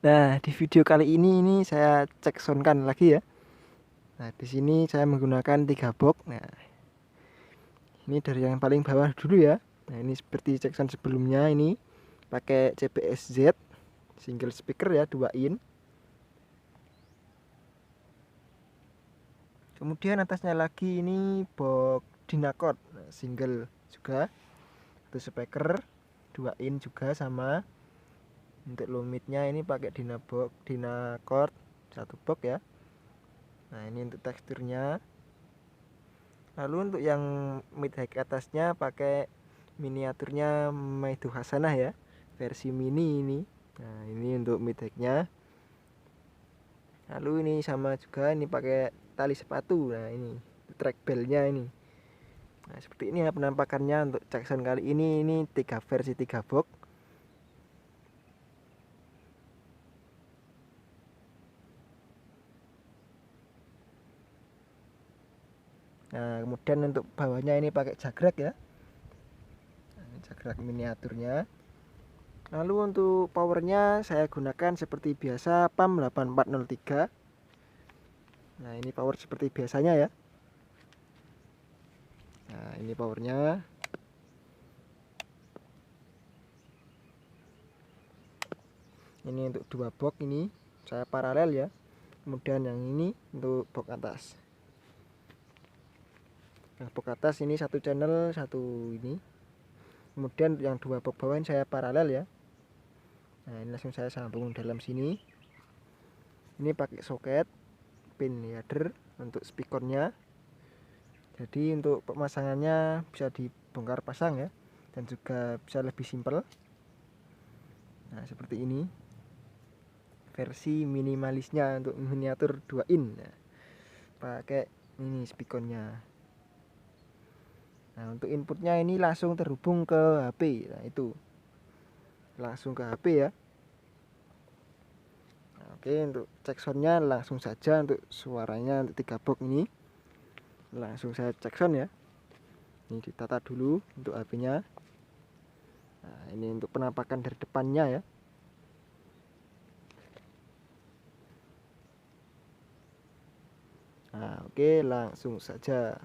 Nah, di video kali ini saya cek soundkan lagi ya. Nah, di sini saya menggunakan 3 box. Nah, ini dari yang paling bawah dulu ya. Nah, ini seperti cek sound sebelumnya, ini pakai CBSZ single speaker ya, 2 in. Kemudian atasnya lagi ini box dynacord, nah, single juga, itu speaker 2 in juga sama. Untuk low midnya ini pakai dynacord 1 box ya. Nah, ini untuk teksturnya. Lalu untuk yang mid high atasnya pakai miniaturnya maido hasanah ya, versi mini ini. Nah, ini untuk mid high-nya. Lalu ini sama juga, ini pakai tali sepatu. Nah, ini track bell-nya ini. Nah, seperti ini ya penampakannya untuk Jackson kali ini 3 versi 3 box. Nah, kemudian untuk bawahnya ini pakai jagrak ya. Nah, ini jagrak miniaturnya. Lalu untuk powernya saya gunakan seperti biasa PAM 8403. Nah, ini power seperti biasanya ya. Nah, ini powernya. Ini untuk 2 box, ini saya paralel ya. Kemudian yang ini untuk box atas. Nah, box atas ini 1 channel, 1 ini. Kemudian yang 2 box bawah ini saya paralel ya. Nah, ini langsung saya sambung dalam sini. Ini pakai soket pin header untuk speakernya. Jadi untuk pemasangannya bisa dibongkar pasang ya, dan juga bisa lebih simpel. Nah, seperti ini versi minimalisnya untuk miniatur 2 in. Nah, pakai ini speakernya. Nah, untuk inputnya ini langsung terhubung ke HP. Nah, itu langsung ke HP ya. Nah, oke, untuk cek soundnya langsung saja. Untuk suaranya untuk 3 box ini langsung saya cek sound ya. Ini ditata dulu untuk HP-nya. Nah, ini untuk penampakan dari depannya ya. Nah, oke, langsung saja.